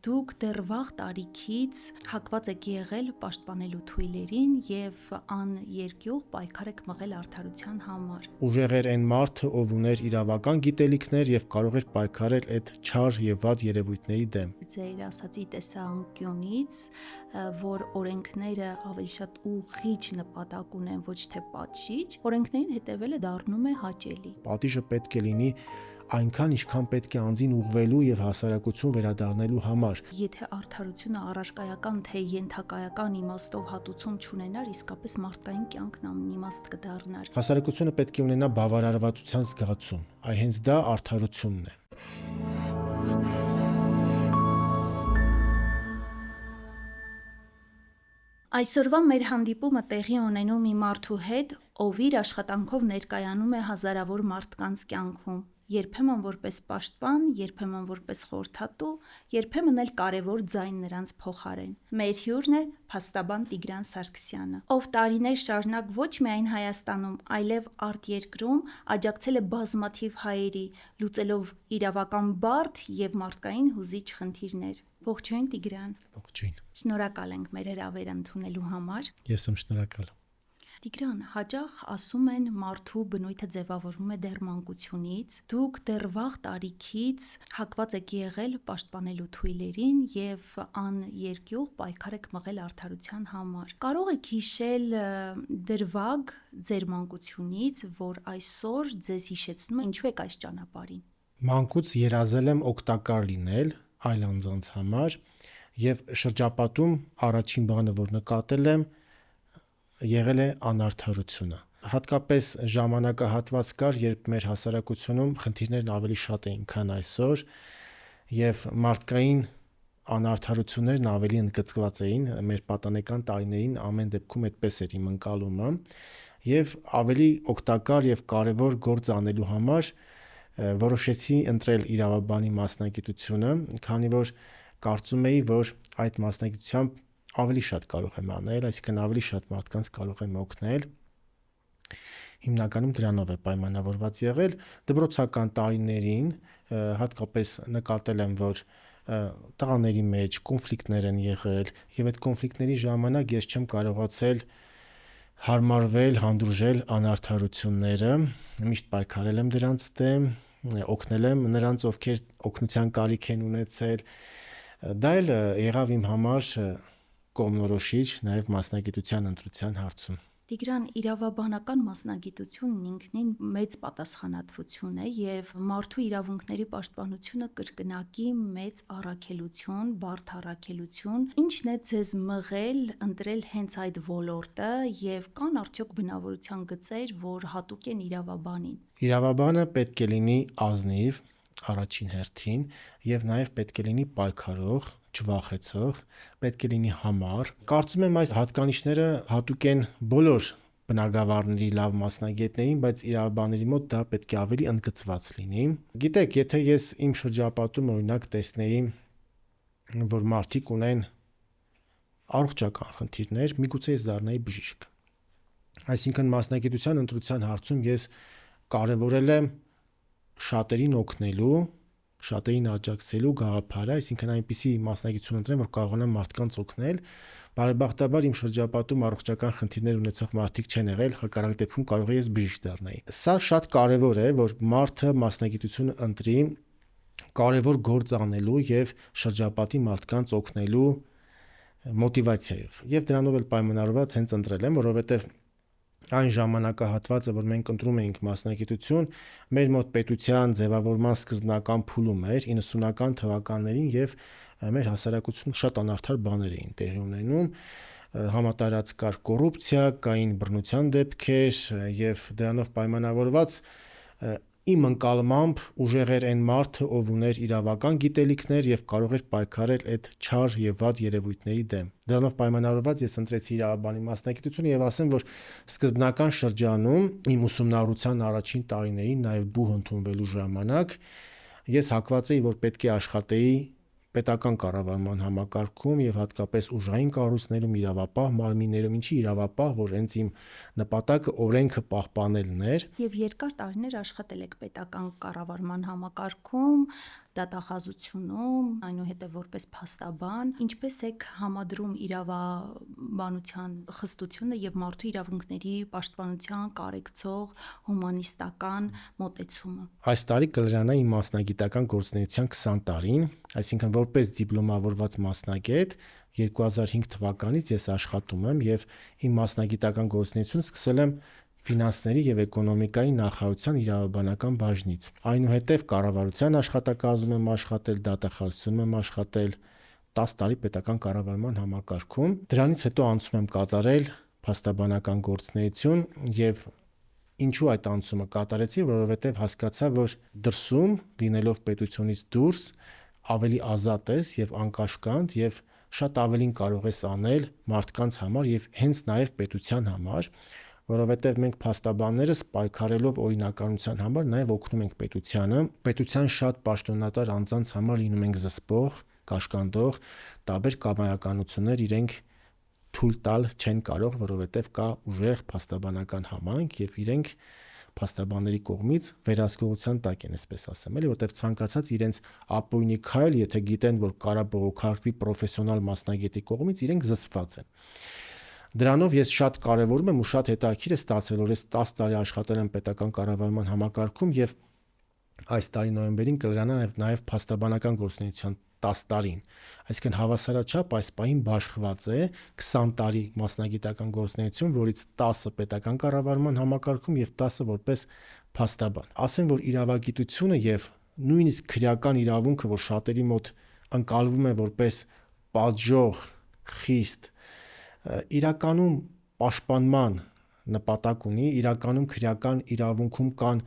Դուք դեռ վաղ տարիքից հակված եք եղել պաշտպանելու թույլերին եւ աներկյուղ պայքար եք մղել արդարության համար։ Ուժեղ էր այն մարդը, ով ուներ իրավական գիտելիքներ եւ կարող էր պայքարել այդ չար եւ վատ երևույթների դեմ։ Ձեր ասացի տեսանկյունից, որ օրենքները ավելի շատ ուղղիչ նպատակ ունեն, ոչ թե պատշիչ, օրենքներին հետևելը դառնում է հաճելի։ Պատիժը պետք է լինի այնքան, ինչքան պետք է անձին ուղղվելու եւ հասարակություն վերադառնալու համար։ Եթե արդարությունը առարկայական թե ենթակայական իմաստով հատուցում չունենար, իսկապես մարդկային կյանքն անիմաստ կդառնար։ Հասարակությունը պետք է ունենա բավարարվածության զգացում։ Այ հենց դա արդարությունն է։ Այսօրվա մեր հանդիպումը տեղի ունենում մի մարդու հետ, ով իր աշխատանքով ներկայանում է հազարավոր մարդկանց կյանքում, երբեմն որպես պաշտպան, երբեմն որպես խորհրդատու, երբեմն էլ կարևոր ձայն նրանց փոխարեն։ Մեր հյուրն է փաստաբան Տիգրան Սարգսյանը, ով տարիներ շարունակ ոչ միայն Հայաստանում, այլև արտերկրում աջակցել է բազմաթիվ հայերի, լուծելով իրավական բարդ եւ մարդկային հուզիչ խնդիրներ։ Ողջույն Տիգրան։ Ողջույն։ Շնորհակալ ենք մեր հրավերը ընդունելու համար։ Ես եմ շնորհակալ։ Տիգրան, հաճախ ասում են մարդու բնույթը ձևավորվում է դեռ մանկությունից։ Դուք դեռ վաղ տարիքից հակված եք եղել պաշտպանելու թույլերին եւ աներկյուղ պայքար եք մղել արդարության համար։ Կարող եք հիշել դրվագ ձեր մանկությունից, որ այսօր ձեզ հիշեցնում է ինչու եք այս ճանապարհին։ Մանկուց երազել եմ օգտակար լինել այլ անձանց համար եւ շրջապատում առաջին բանը, որ նկատել եմ, եղել է անարդարությունը։ Հատկապես ժամանակահատված կար, երբ մեր հասարակությունում խնդիրներն ավելի շատ էին, քան այսօր, եւ մարդկային անարդարություններն ավելի ընդգծված էին մեր պատանեկան տարիներին, ամեն դեպքում այդպես էր իմ ընկալումը, եւ ավելի օգտակար եւ կարեւոր գործ անելու համար որոշեցի ընտրել իրավաբանի մասնագիտությունը, քանի որ կարծում էի, որ այդ մասնագիտությամբ ավելի շատ կարող եմ անել, այսինքն ավելի շատ մարդկանց կարող եմ օգնել։ Հիմնականում դրանով է պայմանավորված եղել։ Դպրոցական տարիներին հատկապես նկատել եմ, որ տղաների մեջ կոնֆլիկտներ են եղել, եւ այդ կոնֆլիկտների ժամանակ ես չեմ կարողացել հարմարվել, հանդուրժել անարդարությունները, միշտ պայքարել եմ դրանց դեմ, օգնել եմ նրանց, ովքեր օգնության կարիք են ունեցել։ Դա էլ եղավ իմ համար կողմնորոշիչ նաև մասնագիտության ընտրության հարցում։ Տիգրան, իրավաբանական մասնագիտությունն ինքնին մեծ պատասխանատվություն է եւ մարդու իրավունքների պաշտպանությունը կրկնակի մեծ առաքելություն, բարդ առաքելություն։ Ինչն է ձեզ մղել ընտրել հենց այդ ոլորտը եւ կան արդյոք բնավորության գծեր, որ հատուկ են իրավաբանին։ Իրավաբանը պետք է լինի ազնիվ առաջին հերթին եւ նաեւ պետք է լինի պայքարող, չվախեցող, պետք է լինի համառ։ Կարծում եմ այս հատկանիշները հատուկ են բոլոր բնագավառների լավ մասնագետներին, բայց իրավաբանների մոտ դա պետք է ավելի ընդգծված լինի։ Գիտեք, եթե ես իմ շրջապատում օրինակ տեսնեի, որ մարդիկ ունեն առողջական խնդիրներ, միգուցե ես դառնայի բժիշկ։ Այսինքն մասնագիտության ընտրության հարցում ես կարևորել եմ շատերին օգնելու, շատերին աջակցելու գաղափարը, այսինքն այնպիսի մասնագիտություն ընտրեմ, որ կարողանամ մարդկանց օգնել։ Բարեբախտաբար իմ շրջապատում առողջական խնդիրներ ունեցող մարդիկ չեն եղել, հակառակ դեպքում կարող է ես բժիշկ դառնայի։ Սա շատ կարևոր է, որ մարդը մասնագիտությունը ընտրի կարևոր գործ անելու եւ շրջապատի մարդկանց օգնելու մոտիվացիայով։ Եվ դրանով էլ պայմանավորված հենց ընտրել եմ, որովհետեւ այն ժամանակահատվածը, որ մենք ընտրում էինք մասնագիտություն, մեր մոտ պետության ձևավորման սկզբնական փուլում էր 90-ական թվականներին եւ մեր հասարակությունում շատ անարդար բաներ էին տեղի ունենում, համատարած կար կոռուպցիա, կային բռնության դեպքեր եւ դրանով պայմանավորված իմ ընկալմամբ ուժեղ էր այն մարդը, ով ուներ իրավական գիտելիքներ եւ կարող էր պայքարել այդ չար եւ վատ երևույթների դեմ։ Դրանով պայմանավորված ես ընտրեցի իրավաբանի մասնագիտությունը եւ ասեմ, որ սկզբնական շրջանում իմ ուսումնառության առաջին տարիներին, նաեւ բուհ ընդունվելու ժամանակ ես հակված էի, որ պետք է աշխատեի պետական կառավարման համակարգում եւ հատկապես ուժային կառույցներում, իրավապահ մարմիններում, ինչի իրավապահ, որ հենց իմ նպատակը օրենքը պահպանելն էր։ Եվ երկար տարիներ աշխատել եք պետական կառավարման համակարգում, դատախազությունում, այնուհետև որպես փաստաբան, ինչպես եք համադրում իրավաբանության խստությունը եւ մարդու իրավունքների պաշտպանության կարեկցող հումանիստական մոտեցումը։ Այս տարի կլրանա իմ մասնագիտական գործունեության 20 տարին, այսինքն որպես դիպլոմավորված մասնագետ 2005 թվականից ես աշխատում եմ եւ իմ մասնագիտական գործունեությունը սկսել եմ ֆինանսների եւ էկոնոմիկայի նախարարության իրավաբանական բաժնից։ Այնուհետև կառավարության աշխատակազմում եմ աշխատել, դատախազությունում եմ աշխատել 10 տարի պետական կառավարման համակարգում։ Դրանից հետո անցում եմ կատարել փաստաբանական գործունեություն եւ ինչու այդ անցումը կատարեցի, որովհետեւ հասկացա, որ դրսում լինելով պետությունից դուրս ավելի ազատ ես եւ անկաշկանդ եւ շատ ավելին կարող ես անել մարդկանց համար եւ հենց նաեւ պետության համար, որովհետև մենք փաստաբաններս պայքարելով օրինականության համար նաև օգնում ենք պետության շատ պաշտոնատար անձանց համար լինում ենք զսպող, կաշկանդող, տարբեր կամայականություններ իրենք թույլ տալ չեն կարող, որովհետև կա ուժեղ փաստաբանական համայնք եւ իրենք փաստաբանների կողմից վերահսկողության տակ են, այսպես ասեմ, էլի, որովհետև ցանկացած իրենց ապօրինի քայլ, եթե գիտեն, որ կարա բողոքարկվի պրոֆեսիոնալ մասնագետի կողմից, իրենք զսպված են։ Դրանով ես շատ կարևորում եմ ու շատ հետաքրքիր է ստացել, որ ես 10 տարի աշխատել եմ պետական կառավարման համակարգում եւ այս տարի նոյեմբերին կլրանա նաեւ փաստաբանական գործունեության 10 տարին։ Այսինքն հավասարաչափ այս պահին բաշխված է 20 տարի մասնագիտական գործունեություն, որից 10-ը պետական կառավարման համակարգում եւ 10-ը որպես փաստաբան։ Ասեմ, որ իրավագիտությունը եւ նույնիսկ քրեական իրավունքը, որ շատերի մոտ ընկալվում է որպես պատժող, խիստ, իրականում պաշտպանման նպատակ ունի, իրականում քրեական իրավունքում կան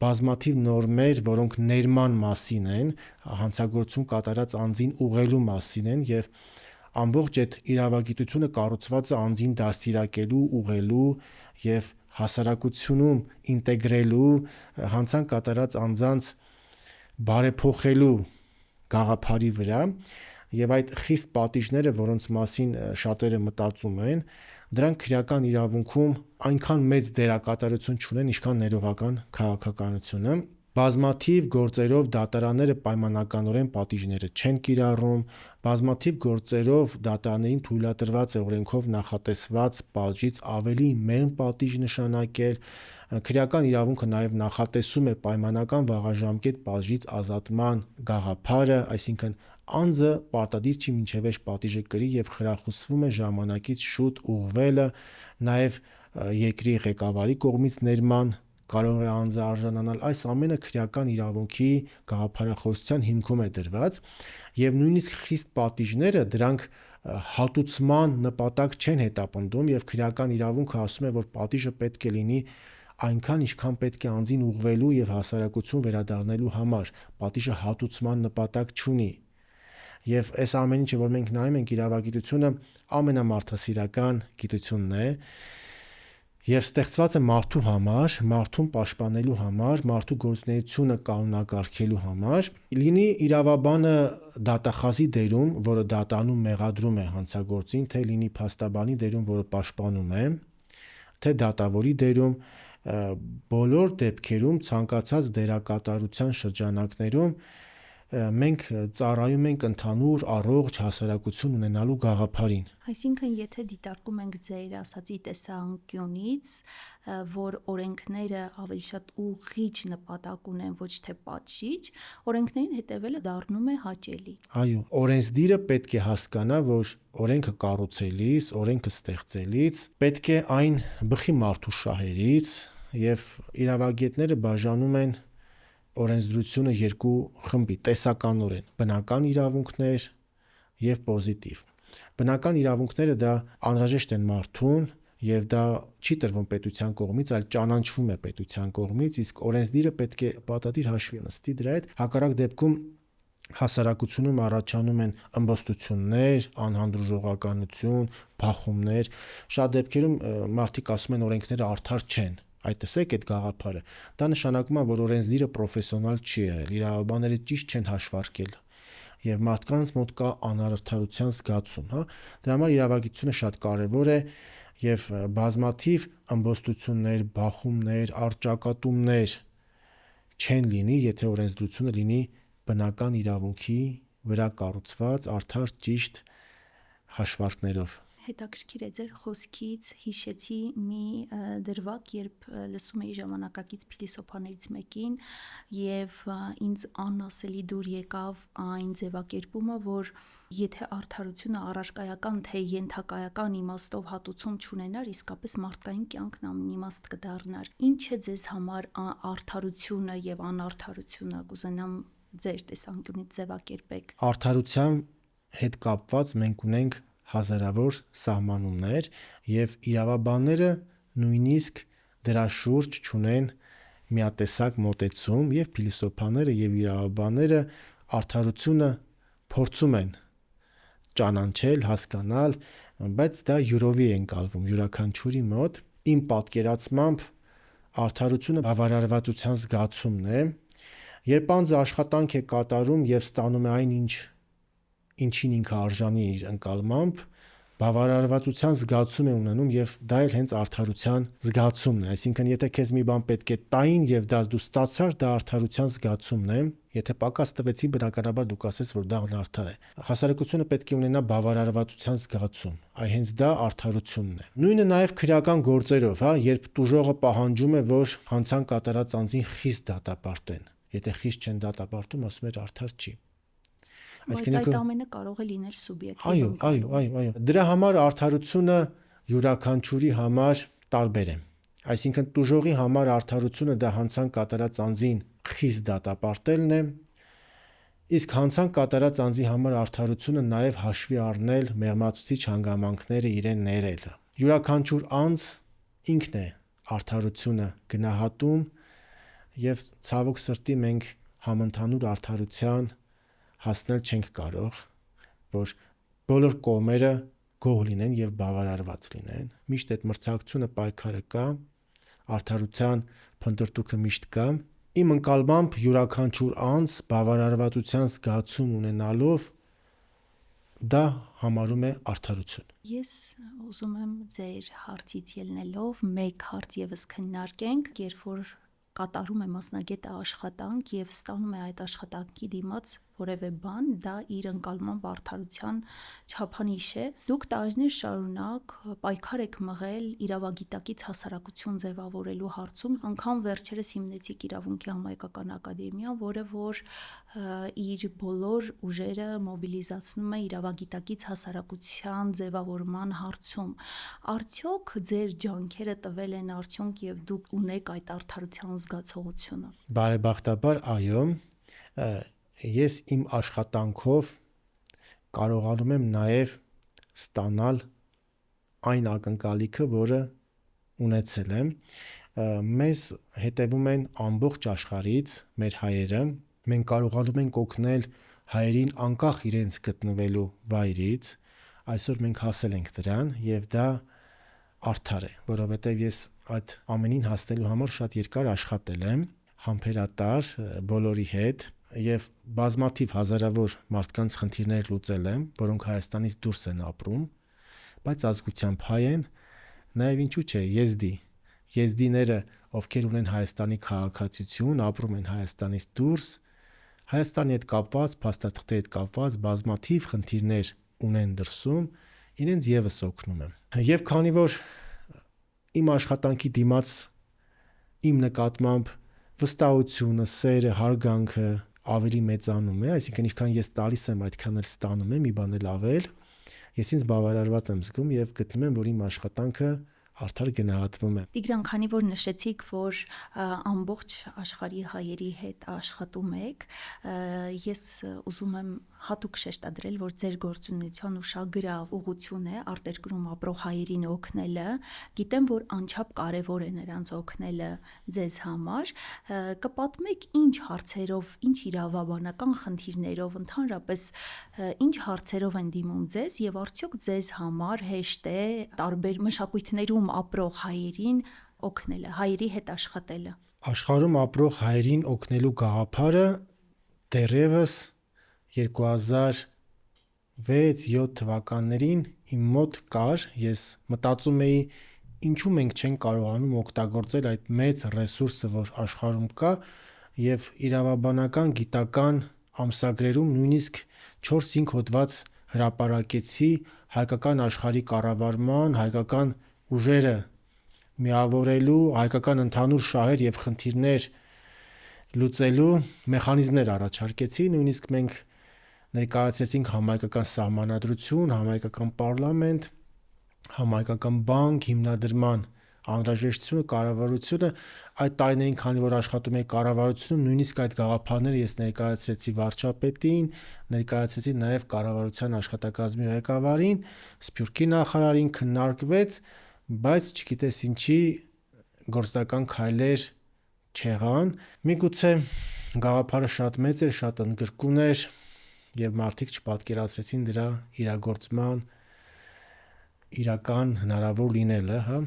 բազմաթիվ նորմեր, որոնք ներման մասին են, հանցագործություն կատարած անձին ուղղելու մասին են եւ ամբողջ այդ իրավագիտությունը կառուցված է անձին դաստիարակելու, ուղղելու եւ հասարակությունում ինտեգրելու, հանցանք կատարած անձանց բարեփոխելու գաղափարի վրա եւ այդ խիստ պատիժները, որոնց մասին շատերը մտածում են, դրանք քրեական իրավունքում այնքան մեծ դերակատարություն չունեն, ինչքան ներողական քաղաքականությունը։ Բազմաթիվ գործերով դատարանները պայմանականորեն պատիժները չեն կիրառում, բազմաթիվ գործերով դատարաններին թույլատրված է օրենքով նախատեսված պատժից ավելի մեղմ պատիժ նշանակել։ Քրեական իրավունքը նաև նախատեսում է պայմանական վաղաժամկետ պատժից ազատման գաղափարը, այսինքն անձը պարտադիր չի մինչև այս պատիժը կրի եւ խրախուսվում է ժամանակից շուտ ուղղվելը, նաև երկրի ղեկավարի կողմից ներման կարող է անձը արժանանալ։ Այս ամենը քրեական իրավունքի գաղափարախոսության հիմքում է դրված եւ նույնիսկ խիստ պատիժները դրանք հատուցման նպատակ չեն հետապնդում եւ քրեական իրավունքը ասում է, որ պատիժը պետք է լինի այնքան, ինչքան պետք է անձին ուղղվելու եւ հասարակություն վերադառնալու համար։ Պատիժը հատուցման նպատակ չունի։ Եվ այս ամեն ինչը, որ մենք նայում ենք, իրավագիտությունը ամենամարդասիրական գիտությունն է եւ ստեղծված է մարդու համար, մարդուն պաշտպանելու համար, մարդու գործունեությունը կանոնակարգելու համար։ Լինի իրավաբանը դատախազի դերում, որը դատանում մեղադրում է հանցագործին, թե լինի փաստաբանի դերում, որը պաշտպանում է, թե դատավորի դերում, բոլոր դեպքերում ցանկացած դերակատարության շրջանակներում մենք ծառայում ենք ընդհանուր առողջ հասարակություն ունենալու գաղափարին։ Այսինքն, եթե դիտարկում ենք ձեր ասացի տեսանկյունից, որ օրենքները ավելի շատ ուղղիչ նպատակ ունեն, ոչ թե պատժիչ, օրենքներին հետևելը դառնում է հաճելի։ Այո, օրենսդիրը պետք է հասկանա, որ օրենքը կառուցելիս, օրենքը ստեղծելիս պետք է այն բխի մարդու շահերից եւ իրավագետները բաժանում են օրենսդրությունը երկու խմբի՝ տեսականորեն բնական իրավունքներ եւ պոզիտիվ։ Բնական իրավունքները դա անհրաժեշտ են մարդուն եւ դա չի տրվում պետության կողմից, այլ ճանաչվում է պետության կողմից, իսկ օրենսդիրը պետք է պարտադիր հաշվի նստի դրա հետ։ Հակառակ դեպքում հասարակությունում առաջանում են ըմբոստություններ, անհանդուրժողականություն, բախումներ։ Շատ դեպքերում մարդիկ ասում են օրենքները արդար չեն։ Այդ տեսեք այդ գաղափարը։ Դա նշանակում է, որ օրենսդիրը պրոֆեսիոնալ չի եղել, իրավաբանները ճիշտ չեն հաշվարկել եւ մարդկանց մոտ կա անարդարության զգացում, հա։ Դրա համար իրավագիտությունը շատ կարեւոր է եւ բազմաթիվ ըմբոստություններ, բախումներ, առճակատումներ չեն լինի, եթե օրենսդրությունը լինի բնական իրավունքի վրա կառուցված արդար ճիշտ հաշվարկներով։ Հետաքրքիր է ձեր խոսքից հիշեցի մի դրվագ, երբ լսում էի ժամանակակից փիլիսոփաներից մեկին եւ ինձ անասելի դուր եկավ այն ձևակերպումը, որ եթե արդարությունը առարկայական թե ենթակայական իմաստով հատուցում չունենար, իսկապես մարդկային կյանքն անիմաստ կդառնար։ Ինչ է ձեզ համար արդարությունը եւ անարդարությունը, կուզենամ ձեր տեսանկյունից ձևակերպեք։ Արդարության հետ կապված մենք ունենք հազարավոր սահմանումներ եւ իրավաբանները նույնիսկ դրա շուրջ չունեն միատեսակ մոտեցում եւ փիլիսոփաները եւ իրավաբանները արդարությունը փորձում են ճանաչել, հասկանալ, բայց դա յուրովի է ընկալվում յուրաքանչյուրի մոտ։ Իմ պատկերացմամբ արդարությունը բավարարվածության զգացումն է, երբ անձը աշխատանք է կատարում եւ ստանում է այն, ինչին ինքը արժանի է իր ընկալմամբ, բավարարվածության զգացում է ունենում եւ դա էլ հենց արդարության զգացումն է։ Այսինքն, եթե քեզ մի բան պետք է տային եւ դա դու ստացար, դա արդարության զգացումն է։ Եթե պակաս տվեցի, բնականաբար դու կասես, որ դա անարդար է։ Հասարակությունը պետք է ունենա բավարարվածության զգացում։ Այ հենց դա արդարությունն է։ Նույնը նաեւ քրեական գործերով, երբ տուժողը պահանջում է, որ հանցանք կատարած անձին խիստ դատապարտեն։ Եթե խիստ չեն դատապարտում, ասում է արդար չի։ Բայց այդ ամենը կարող է լինել սուբյեկտիվ։ Այո։ Դրա համար արդարությունը յուրաքանչյուրի համար տարբեր է։ Այսինքն տուժողի համար արդարությունը դա հանցանք կատարած անձին խիստ դատապարտելն է, իսկ հանցանք կատարած անձի համար արդարությունը նաև հաշվի առնել մեղմացուցիչ հանգամանքները իրեն ներելը։ Յուրաքանչյուր անձ ինքն է արդարությունը գնահատում եւ ցավոք սրտի մենք համընդհանուր արդարության հասնել չենք կարող, որ բոլոր կողմերը գոհ լինեն եւ բավարարված լինեն։ Միշտ այդ մրցակցությունը պայքարը կա, արդարության փնտրտուքը միշտ կա։ Իմ ընկալմամբ յուրաքանչյուր անձ բավարարվածության զգացում ունենալով դա համարում է արդարություն։ Ես ուզում եմ ձեր հարցից ելնելով մեկ հարց եւս քննարկենք, երբ որ կատարում է մասնագետը աշխատանք եւ ստանում է այդ աշխատանքի դիմաց որևէ բան, դա իր ընկալմամբ արդարության չափանիշ է։ Դուք տարիներ շարունակ պայքար եք մղել իրավագիտակից հասարակություն ձևավորելու հարցում, անգամ վերջերս հիմնեցիք Իրավունքի համահայկական ակադեմիան, որը որ իր բոլոր ուժերը մոբիլիզացնում է իրավագիտակից հասարակության ձևավորման հարցում։ Արդյոք ձեր ջանքերը տվել են արդյունք եւ դուք ունեք այդ արդարության զգացողությունը։ Բարեբախտաբար, այո, ես իմ աշխատանքով կարողանում եմ նաև ստանալ այն ակնկալիքը, որը ունեցել եմ։ Մեզ հետևում են ամբողջ աշխարհից մեր հայերը, մենք կարողանում ենք օգնել հայերին անկախ իրենց գտնվելու վայրից։ Այսօր մենք հասել ենք դրան եւ դա արդար է, որովհետեւ ես այդ ամենին հասնելու համար շատ երկար աշխատել եմ, համբերատար բոլորի հետ եւ բազմաթիվ հազարավոր մարդկանց խնդիրներ լուծել եմ, որոնք Հայաստանից դուրս են ապրում, բայց ազգությամբ հայ են, նաեւ ինչու՞ չէ, եզդիները, ովքեր ունեն Հայաստանի քաղաքացիություն, ապրում են Հայաստանից դուրս, Հայաստանի հետ կապված, փաստաթղթերի հետ կապված բազմաթիվ խնդիրներ ունեն դրսում, իրենց եւս օգնում եմ։ Եվ քանի որ իմ աշխատանքի դիմաց իմ նկատմամբ վստահությունը, սերը, հարգանքը ավելի մեծանում է, այսինքն ինչքան ես տալիս եմ, այդքան էլ ստանում եմ, մի բան էլ ավել, ես ինձ բավարարված եմ զգում եւ գտնում եմ, որ իմ աշխատանքը արդար գնահատվում է։ Տիգրան, քանի որ նշեցիք, որ ամբողջ աշխարհի հայերի հետ աշխատում եք, ես ուզում եմ հատուկ շեշտադրել, որ ձեր գործունեության ուշագրավ ուղղություն է արտերկրում ապրող հայերին օգնելը։ Գիտեմ, որ անչափ կարևոր է նրանց օգնելը ձեզ համար։ Կպատմեք ինչ հարցերով, ինչ իրավաբանական խնդիրներով, ընդհանրապես ինչ հարցերով են դիմում ձեզ եւ արդյոք ձեզ համար հեշտ է տարբեր մշակույթներում ապրող հայերին օգնելը, հայերի հետ աշխատելը։ Աշխարհում ապրող հայերին օգնելու գաղափարը դեռևս 2006-7 թվականներին իմ մոտ կար, ես մտածում էի ինչու մենք չենք կարողանում օգտագործել այդ մեծ ռեսուրսը, որ աշխարհում կա, եւ իրավաբանական գիտական ամսագրերում նույնիսկ 4-5 հոդված հրապարակեցի հայկական աշխարհի կառավարման, հայկական ուժերը միավորելու, հայկական ընդհանուր շահեր եւ խնդիրներ լուծելու մեխանիզմներ առաջարկեցի, նույնիսկ մենք ներկայացրեցինք համահայկական սահմանադրություն, համահայկական պարլամենտ, համահայկական բանկ, հիմնադրման անհրաժեշտությունը, կառավարությունը այդ տարիներին, քանի որ աշխատում էի կառավարությունում, նույնիսկ այդ գաղափարները ես ներկայացրեցի վարչապետին, ներկայացրեցի նաև կառավարության աշխատակազմի ղեկավարին, Սփյուռքի նախարարին, քննարկվեց, բայց չգիտես ինչի գործնական քայլեր չեղան։ Միգուցե գաղափարը շատ մեծ էր, շատ ընդգրկուն էր եւ մարդիկ չպատկերացրեցին դրա իրագործման իրական հնարավոր լինելը, հա։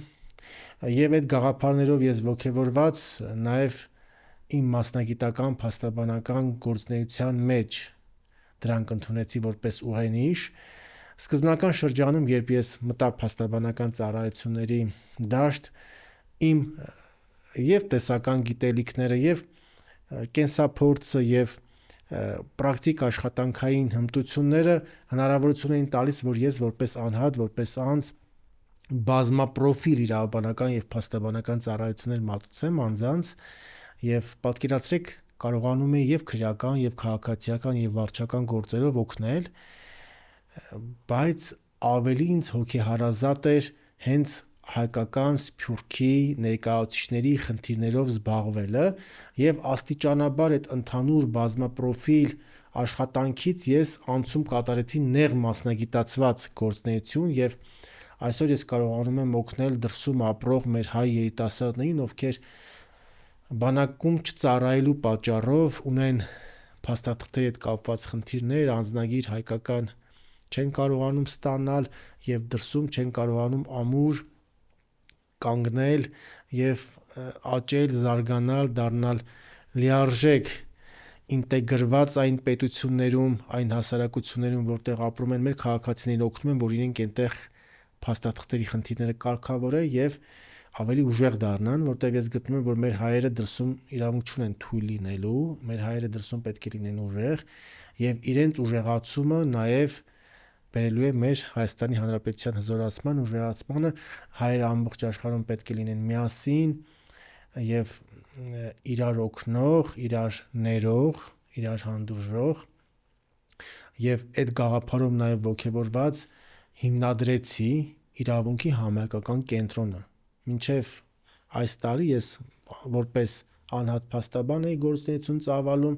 Եվ այդ գաղափարներով ես ողջավորված նաև իմ մասնագիտական փաստաբանական գործունեության մեջ դրանք ընդունեցի որպես ուղենիշ։ Սկզբնական շրջանում, երբ ես մտա փաստաբանական ծառայությունների դաշտ, իմ եւ տեսական գիտելիքները եւ կենսափորձը եւ պրակտիկ աշխատանքային հմտությունները հնարավորություն էին տալիս, որ ես որպես անհատ, որպես անձ բազմապրոֆիլ իրավաբանական եւ փաստաբանական ծառայություններ մատուցեմ անձանց եւ պատկերացրեք կարողանում եմ եւ քրեական եւ քաղաքացիական եւ վարչական գործերով օգնել, բայց ավելի ինձ հոգեհարազատ էր հենց հայկական Սփյուռքի ներկայացուցիչների խնդիրներով զբաղվելը եւ աստիճանաբար այդ ընդհանուր բազմապրոֆիլ աշխատանքից ես անցում կատարեցի նեղ մասնագիտացված գործունեություն եւ այսօր ես կարողանում եմ օգնել դրսում ապրող մեր հայ երիտասարդներին, ովքեր բանակում չծառայելու պատճառով ունեն փաստաթղթերի հետ կապված խնդիրներ, անձնագիր հայկական չեն կարողանում ստանալ եւ դրսում չեն կարողանում ամուր կանգնել եւ աճել, զարգանալ, դառնալ լիարժեք ինտեգրված այն պետություններում, այն հասարակություններում, որտեղ ապրում են մեր քաղաքացիներին, օգնում են, որ իրենք այնտեղ փաստաթղթերի խնդիրները կարգավորեն եւ ավելի ուժեղ դառնան, որտեղ ես գտնում եմ, որ մեր հայերը դրսում իրավունք չունեն թույլ լինելու, մեր հայերը դրսում պետք է լինեն ուժեղ եւ իրենց ուժեղացումը նաեւ բերելու է մեր Հայաստանի Հանրապետության հզորացման, ուժեղացմանը, հայերը ամբողջ աշխարհում պետք է լինեն միասին եւ իրար օգնող, իրար ներող, իրար հանդուրժող եւ այդ գաղափարով նաեւ ողջավորված հիմնադրեցի իրավունքի համահայկական կենտրոնը։ Մինչեւ այս տարի ես որպես անհատ փաստաբան էի գործունեություն ծավալում,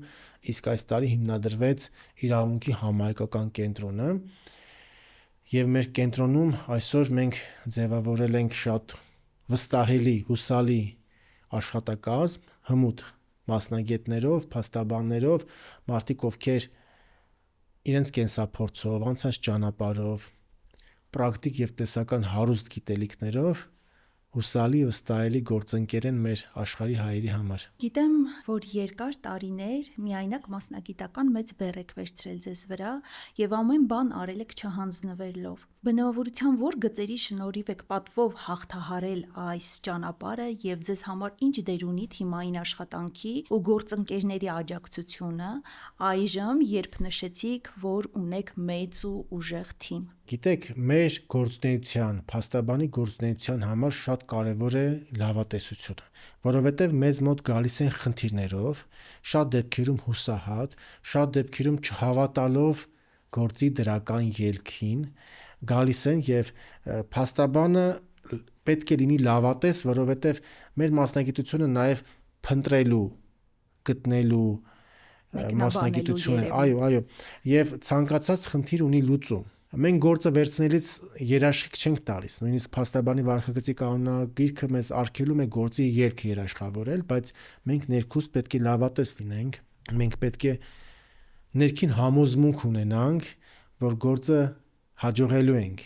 իսկ այս տարի հիմնադրվեց իրավունքի համահայկական կենտրոնը եւ մեր կենտրոնում այսօր մենք ձևավորել ենք շատ վստահելի, հուսալի աշխատակազմ, հմուտ մասնագետներով, փաստաբաններով, մարդիկ, ովքեր իրենց կենսափորձով, անցած ճանապարհով, պրակտիկ եւ տեսական հարուստ գիտելիքներով հուսալի վստահելի գործընկեր են մեր աշխարհի հայերի համար։ Գիտեմ, որ երկար տարիներ միայնակ մասնագիտական մեծ բեռ եք վերցրել ձեզ վրա եւ ամեն բան արել եք չհանձնվելով։ Բնավորության որ գծերի շնորհիվ եք պատվով հաղթահարել այս ճանապարհը եւ ձեզ համար ինչ դեր ունի թիմային աշխատանքի ու գործընկերների աջակցությունը այժմ, երբ նշեցիք, որ ունեք մեծ ու ուժեղ թիմ։ Գիտեք, մեր գործունեության, փաստաբանի գործունեության համար շատ կարևոր է լավատեսությունը, որովհետև մեզ մոտ գալիս են խնդիրներով, շատ դեպքերում հուսահատ, շատ դեպքերում չհավատալով գործի դրական ելքին, գալիս են եւ փաստաբանը պետք է լինի լավատես, որովհետև մեր մասնագիտությունը նաեւ փնտրելու, գտնելու մասնագիտություն է, այո, եւ ցանկացած խնդիր ունի լուծում։ Մենք գործը վերցնելիս երաշխիք չենք տալիս, նույնիսկ փաստաբանի վարքագծի կանոնագիրքը մեզ արգելում է գործի ելքը երաշխավորել, բայց մենք ներքուստ պետք է լավատես լինենք, մենք պետք է ներքին համոզմունք ունենանք, որ գործը հաջողելու ենք,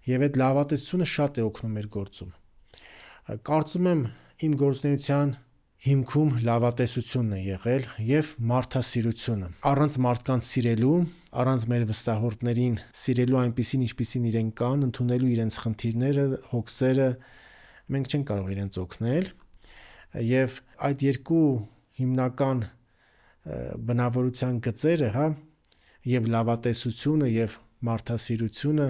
եւ այդ լավատեսությունը շատ է օգնում մեր գործում։ Կարծում եմ իմ գործունեության հիմքում լավատեսությունն է եղել եւ մարդասիրությունը։ Առանց մարդկանց սիրելու, առանց մեր վստահորդներին սիրելու այնպիսին, ինչպիսին իրենք կան, ընդունելու իրենց խնդիրները, հոգսերը, մենք չենք կարող իրենց օգնել։ Եվ այդ երկու հիմնական բնավորության գծերը, հա, եւ լավատեսությունը եւ մարդասիրությունը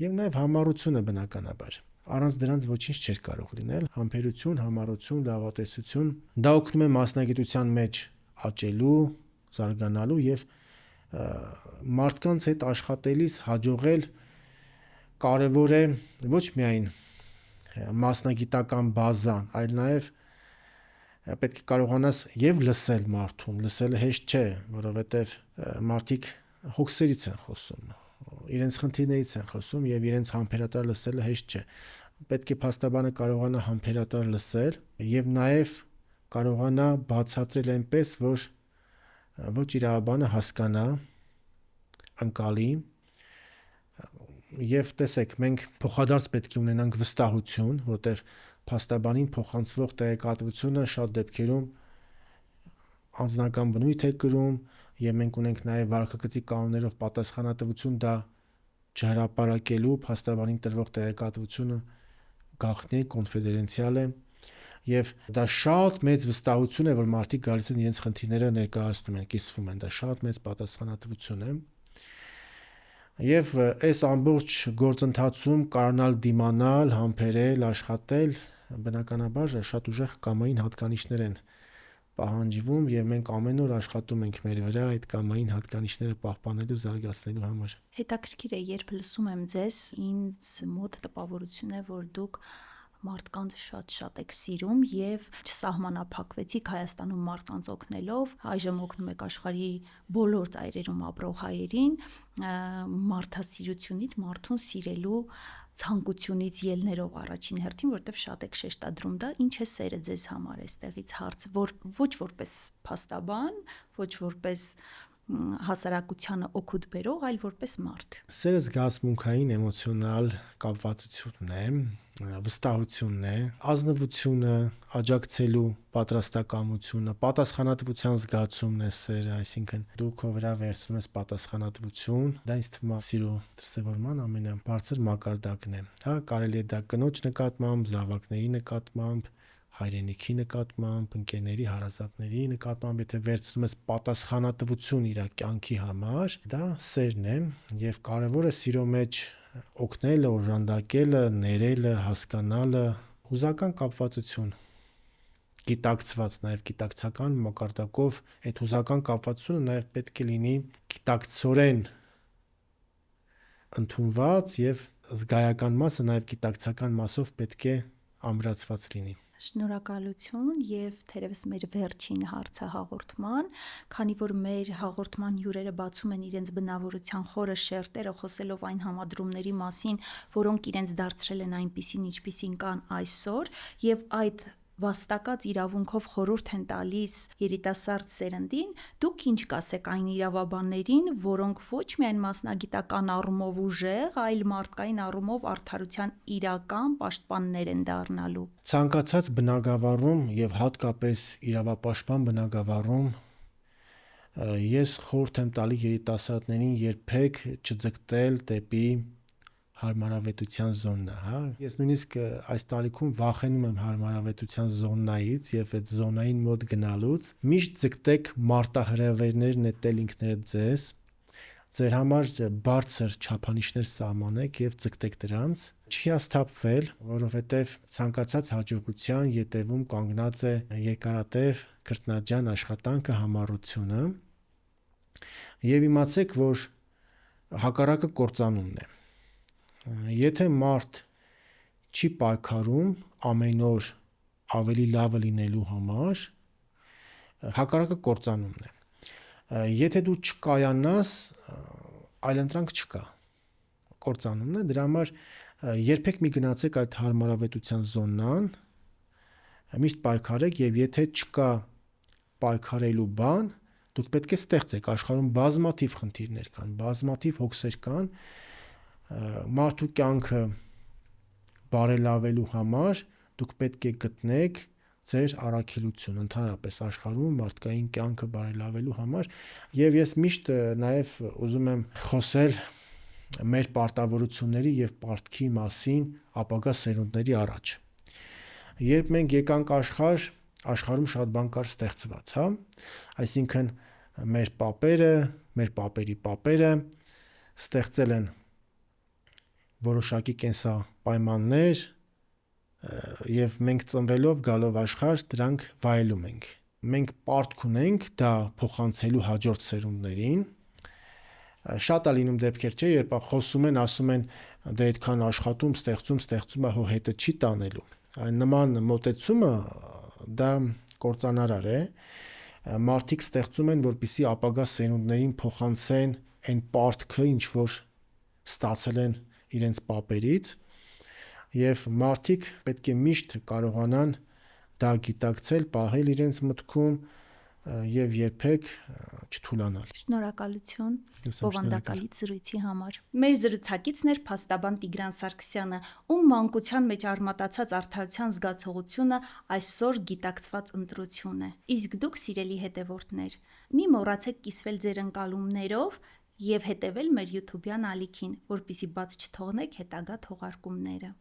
եւ նաեւ համառությունը բնականաբար։ Առանց դրանց ոչինչ չէր կարող լինել։ Համբերություն, համառություն, լավատեսություն դա օգնում է մասնագիտության մեջ աճելու, զարգանալու եւ մարդկանց հետ աշխատելիս հաջողել կարևոր է ոչ միայն մասնագիտական բազան, այլ նաեւ պետք է կարողանաս եւ լսել մարդուն։ Լսելը հեշտ չէ, որովհետեւ մարդիկ հոգսերից են խոսում, իրենց խնդիրներից են խոսում եւ իրենց համբերատար լսելը հեշտ չէ։ Պետք է փաստաբանը կարողանա համբերատար լսել եւ նաեւ կարողանա բացատրել այնպես, որ ոչ իրավաբանը հասկանա, ընկալի եւ տեսեք, մենք փոխադարձ պետք է ունենանք վստահություն, որտեղ փաստաբանին փոխանցվող տեղեկատվությունը շատ դեպքերում անձնական բնույթ է կրում եւ մենք ունենք նաեւ վարքագծի կանոններով պատասխանատվություն դա չհրապարակելու փաստաբանին տրվող տեղեկատվությունը գաղտնի է, կոնֆիդենցիալ է եւ դա շատ մեծ վստահություն է, որ մարդիկ գալիս են իրենց խնդիրները ներկայացնում են, կիսվում են, դա շատ մեծ պատասխանատվություն է։ Եվ այս ամբողջ գործընթացում կարողանալ դիմանալ, համբերել, աշխատել, բնականաբար շատ ուժեղ կամային հատկանիշներ են պահանջվում եւ մենք ամեն օր աշխատում ենք մեր վրա այդ կամային հատկանիշները պահպանելու, զարգացնելու համար։ Հետաքրքիր է, երբ լսում եմ ձեզ, ինձ մոտ տպավորություն է, որ դուք մարդկանց շատ եք սիրում եւ չսահմանափակվեցիք Հայաստանում մարդկանց օգնելով, այժմ օգնում եք աշխարհի բոլոր ծայրերում ապրող հայերին մարդասիրությունից, մարդուն սիրելու ցանկությունից ելներով առաջին հերթին, որտեվ շատ եք շեշտադրում դա, ինչ է սերը ձեզ համար, այստեղից հարց, որ ոչ որպես փաստաբան, ոչ որպես հասարակությանը օգուտ բերող, այլ որպես մարդ։ Սերը զգացմունքային էմոցիոնալ կապվածությունն է, վստահությունն է, ազնվությունը, աջակցելու պատրաստակամությունը, պատասխանատվության զգացումն է սերը, այսինքն դու քո վրա վերցնում ես պատասխանատվություն, դա ինձ թվում է սիրո դրսևորման ամենաբարձր մակարդակն է։ Հա, կարելի է դա կնոջ նկատմամբ, զավակների նկատմամբ, հայրենիքի նկատմամբ, ընկերների, հարազատների նկատմամբ, եթե վերցնում ես պատասխանատվություն իր կյանքի համար, դա սերն է եւ կարեւոր է սիրո մեջ օգնելը, օժանդակելը, ներելը, հասկանալը, հուզական կապվածություն, գիտակցված, նաեւ գիտակցական մակարդակով այդ հուզական կապվածությունը նաեւ պետք է լինի գիտակցորեն ընդունված եւ զգայական մասը նաեւ գիտակցական մասով պետք է ամրացված լինի։ Շնորհակալություն եւ թերևս մեր վերջին հարցը հաղորդման, քանի որ մեր հաղորդման հյուրերը բացում են իրենց բնավորության խորը շերտերը խոսելով այն համադրումների մասին, որոնք իրենց դարձրել են այնպիսին, ինչպիսին կան այսօր, եւ այդ վաստակած իրավունքով խորհուրդ են տալիս երիտասարդ սերնդին, դուք ինչ կասեք այն իրավաբաններին, որոնք ոչ միայն մասնագիտական առումով ուժեղ, այլ մարդկային առումով արդարության իրական պաշտպաններ են դառնալու։ Ցանկացած բնագավառում եւ հատկապես իրավապաշտպան բնագավառում ես խորհուրդ եմ տալի երիտասարդներին երբեք չձգտել դեպի հարմարավետության զոնա, հա։ Ես նույնիսկ այս տարիքում վախենում եմ հարմարավետության զոնայից եւ այդ զոնային մոտ գնալուց։ Միշտ ձգտեք մարտահրավերներ նետել ինքներդ ձեզ, ձեր համար բարձր չափանիշներ սահմանեք եւ ձգտեք դրանց։ Չհիասթափվել, որովհետեւ ցանկացած հաջողության ետևում կանգնած է երկարատև քրտնաջան աշխատանքը, համառությունը։ Եվ իմացեք, որ հակառակը կործանումն է։ Եթե մարդ չի պայքարում ամեն օր ավելի լավը լինելու համար, հակառակը կործանումն է։ Եթե դու չկայանաս, այլընտրանք չկա։ Կործանումն է, դրա համար երբեք մի գնացեք այդ հարմարավետության զոնան, միշտ պայքարեք եւ եթե չկա պայքարելու բան, դուք պետք է ստեղծեք, աշխարհում բազմաթիվ խնդիրներ կան, բազմաթիվ հոգսեր կան, մարդու կյանքը բարելավելու համար դուք պետք է գտնեք ձեր առաքելություն ընդհանրապես աշխարհում մարդկային կյանքը բարելավելու համար եւ ես միշտ նաեւ ուզում եմ խոսել մեր պարտավորությունների եւ պարտքի մասին ապագա սերունդների առաջ։ Երբ մենք եկանք աշխարհ, աշխարհում շատ բան կար ստեղծված, հա։ Այսինքն մեր պապերը, մեր պապերի պապերը ստեղծել են որոշակի կենսապայմաններ եւ մենք ծնվելով գալով աշխարհ դրանք վայելում ենք։ Մենք պարտք ունենք դա փոխանցելու հաջորդ սերունդներին։ Շատ է լինում դեպքեր, չէ, երբ խոսում են, ասում են դե այդքան աշխատում, ստեղծում է, հո հետը չի տանելու։ Այն նման մոտեցումը դա կործանարար է։ Մարդիկ ստեղծում են, որպեսզի ապագա սերունդներին փոխանցեն այն պարտքը, ինչ որ ստացել են իրենց պապերից, եւ մարդիկ պետք է միշտ կարողանան դա գիտակցել, պահել իրենց մտքում եւ երբեք չթուլանալ։ Շնորհակալություն Ես եմ բովանդակալից զրույցի համար։ Մեր զրուցակիցն էր փաստաբան Տիգրան Սարգսյանը, ում մանկության մեջ արմատացած արդարության զգացողությունը այսօր գիտակցված ընտրություն է։ Իսկ դուք, սիրելի հետևորդներ, մի մոռացեք կիսվել ձեր ընկալումներով եւ հետեւել մեր YouTube-յան ալիքին, որպեսզի բաց չթողնեք հետագա թողարկումները։